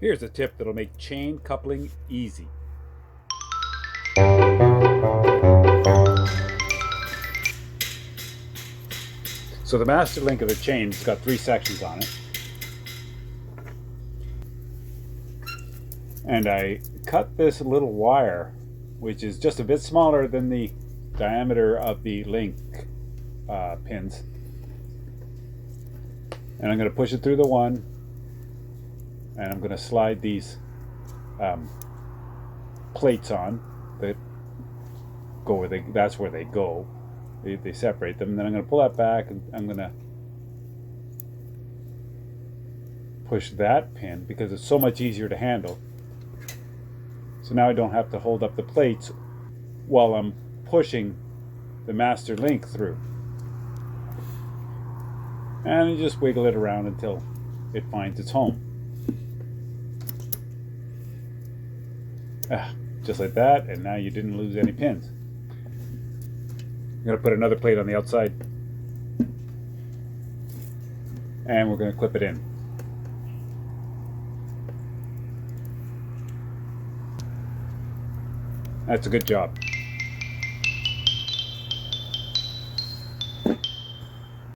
Here's a tip that'll make chain coupling easy. So the master link of the chain's got 3 sections on it. And I cut this little wire, which is just a bit smaller than the diameter of the link pins. And I'm going to push it through the one, and I'm going to slide these plates on that go where that's where they go. They separate them, and then I'm going to pull that back, and I'm going to push that pin because it's so much easier to handle. So now I don't have to hold up the plates while I'm pushing the master link through. And you just wiggle it around until it finds its home. Just like that, and now you didn't lose any pins. I'm going to put another plate on the outside, and we're going to clip it in. That's a good job.